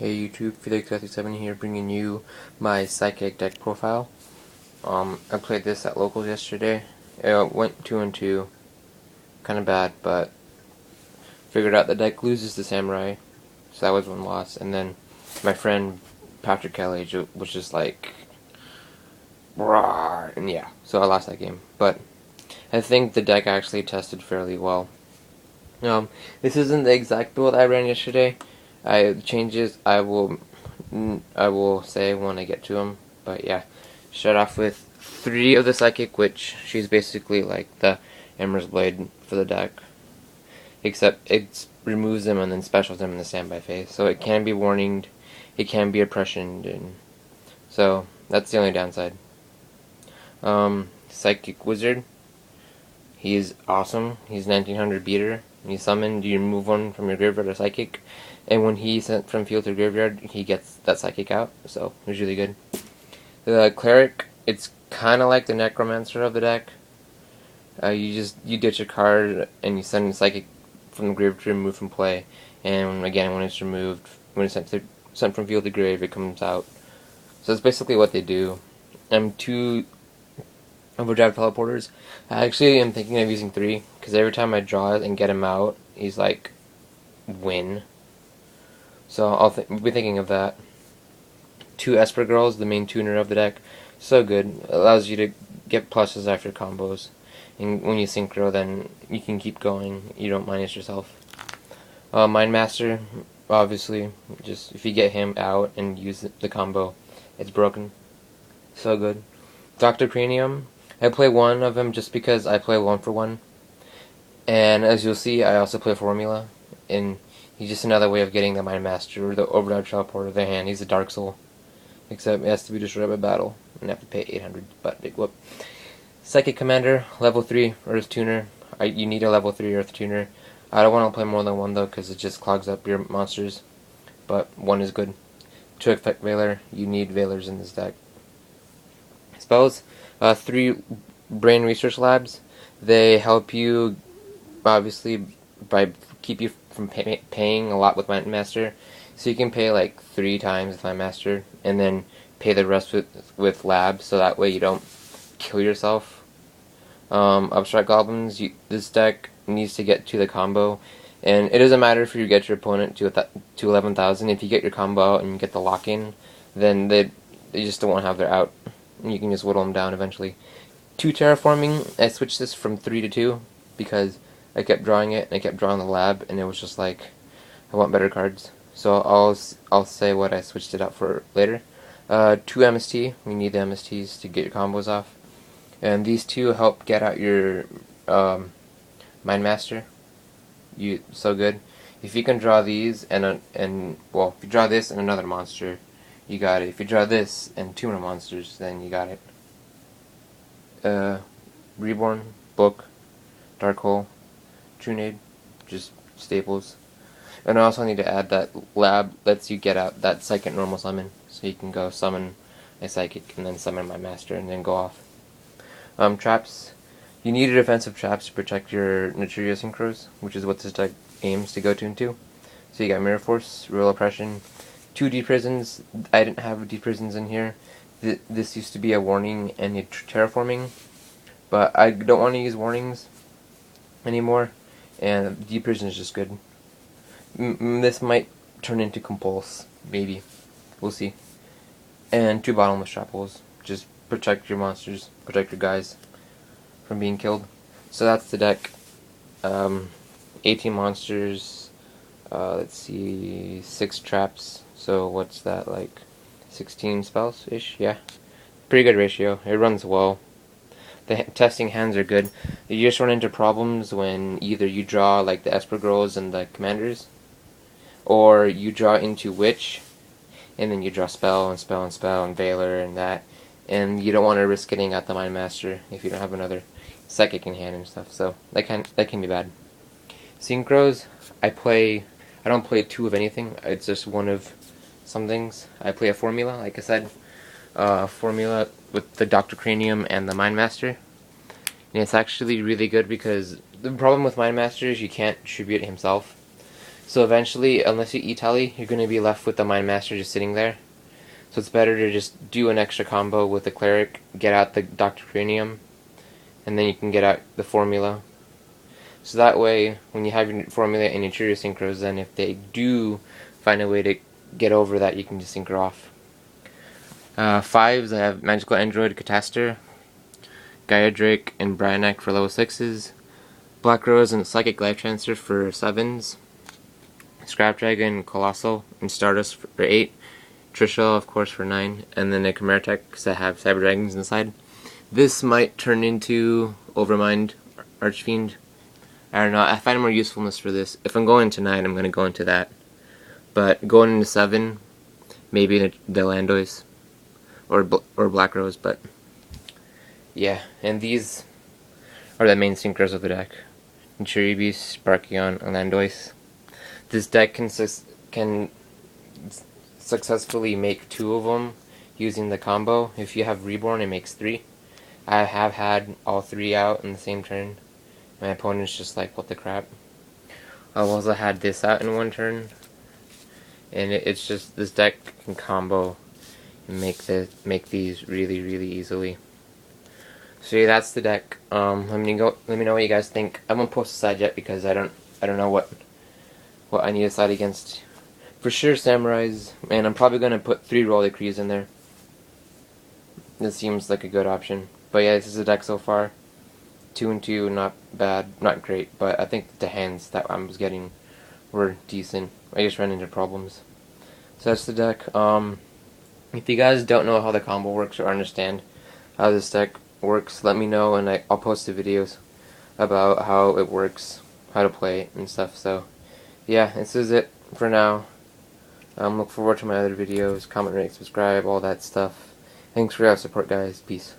Hey YouTube, Felix37 here, bringing you my Psychic deck profile. I played this at locals yesterday. It went 2-2, kind of bad, but figured out the deck loses the Samurai, so that was one loss. And then my friend Patrick Kelly was just like, "Rawr," and yeah, so I lost that game. But I think the deck actually tested fairly well. This isn't the exact build I ran yesterday. Changes I will say when I get to them. But yeah, start off with 3 of the Psychic, which she's basically like the Emmer's Blade for the deck. Except it removes them and then specials them in the standby phase. So it can be warninged, it can be oppressioned, and so that's the only downside. Psychic Wizard. He is awesome. He's 1900 beater. When you summon, you remove one from your graveyard or Psychic, and when he's sent from field to graveyard, he gets that Psychic out, so it's really good. The Cleric, it's kind of like the Necromancer of the deck. You ditch a card and you send a Psychic from the grave to remove from play, and again when it's removed, when it's sent from field to grave, it comes out. So that's basically what they do. 2 Overdrive Teleporters. I actually am thinking of using 3, because every time I draw it and get him out, he's like, win. So I'll be thinking of that. 2 Esper Girls, the main tuner of the deck. So good. It allows you to get pluses after combos. And when you synchro, then you can keep going. You don't minus yourself. Mind Master, obviously. Just if you get him out and use the combo, it's broken. So good. Dr. Cranium. I play 1 of them just because I play 1 for 1. And as you'll see, I also play Formula. And he's just another way of getting the Mind Master or the Overdrive Teleporter to their hand. He's a Dark Soul. Except it has to be destroyed by battle. And have to pay 800, but big whoop. Psychic Commander, level 3 Earth Tuner. You need a level 3 Earth Tuner. I don't want to play more than 1 though, because it just clogs up your monsters. But 1 is good. 2 Effect Veiler. You need Veilers in this deck. Spells. 3 Brain Research Labs. They help you, obviously, by keep you from paying a lot with Mind Master. So you can pay like 3 times with Mind Master, and then pay the rest with Labs, so that way you don't kill yourself. Upstart Goblins. This deck needs to get to the combo, and it doesn't matter if you get your opponent to 11,000. If you get your combo out and you get the lock-in, then they just don't have their out. You can just whittle them down eventually. 2 Terraforming. I switched this from 3 to 2 because I kept drawing it and I kept drawing the lab, and it was just like, I want better cards. So I'll say what I switched it out for later. 2 MST. We need the MSTs to get your combos off, and these 2 help get out your Mind Master. So good. If you can draw these and well, if you draw this and another monster, you got it. If you draw this and 2 more monsters, then you got it. Reborn, Book, Dark Hole, Trunade, just staples. And I also need to add that Lab lets you get out that second normal summon, so you can go summon a Psychic and then summon my Master and then go off. Traps. You need a defensive traps to protect your Naturia Synchros, which is what this deck aims to go to into. So you got Mirror Force, Real Oppression, 2 Deep Prisons. I didn't have Deep Prisons in here. This used to be a warning and a Terraforming, but I don't want to use warnings anymore, and Deep Prison is just good. This might turn into Compulse, maybe. We'll see. And 2 Bottomless Trap Holes. Just protect your monsters, protect your guys from being killed. So that's the deck. 18 monsters, let's see, 6 traps, so what's that, like 16 spells-ish? Yeah, pretty good ratio. It runs well. The testing hands are good. You just run into problems when either you draw like the Esper Girls and the Commanders, or you draw into Witch, and then you draw Spell and Spell and Spell and Veiler and that, and you don't want to risk getting out the Mind Master if you don't have another Psychic in hand and stuff, so that can be bad. Synchros, I don't play 2 of anything, it's just 1 of some things. I play a Formula, like I said, Formula with the Dr. Cranium and the Mind Master. And it's actually really good because the problem with Mind Master is you can't tribute himself. So eventually, unless you E-Tally, you're going to be left with the Mind Master just sitting there. So it's better to just do an extra combo with the Cleric, get out the Dr. Cranium, and then you can get out the formula. So that way, when you have your formula and your trigger synchros, then if they do find a way to get over that, you can just synchro off. 5s, I have Magical Android, Catastor, Gaia Drake, and Bryanak for level 6s. Black Rose and Psychic Life Transfer for 7s. Scrap Dragon, Colossal, and Stardust for 8. Trishul, of course, for 9. And then the Chimera Techs that have Cyber Dragons inside. This might turn into Overmind, Archfiend. I don't know, I find more usefulness for this. If I'm going tonight, I'm going to go into that. But going into 7, maybe the Landois or Black Rose, but yeah. And these are the main synchros of the deck. Chiribis, Sparkion, and Landois. This deck can successfully make 2 of them using the combo. If you have Reborn, it makes 3. I have had all 3 out in the same turn. My opponent's just like, what the crap. I've also had this out in 1 turn. And it's just, this deck can combo and make these really, really easily. So yeah, that's the deck. Let me know what you guys think. I won't post a side yet because I don't know what I need to side against. For sure Samurais, and I'm probably gonna put 3 Roll Decrees in there. This seems like a good option. But yeah, this is the deck so far. 2 and 2, not bad, not great, but I think the hands that I was getting were decent. I just ran into problems. So that's the deck. If you guys don't know how the combo works or understand how this deck works, let me know and I'll post the videos about how it works, how to play it and stuff. So yeah, this is it for now. Look forward to my other videos, comment, rate, subscribe, all that stuff. Thanks for your support, guys. Peace.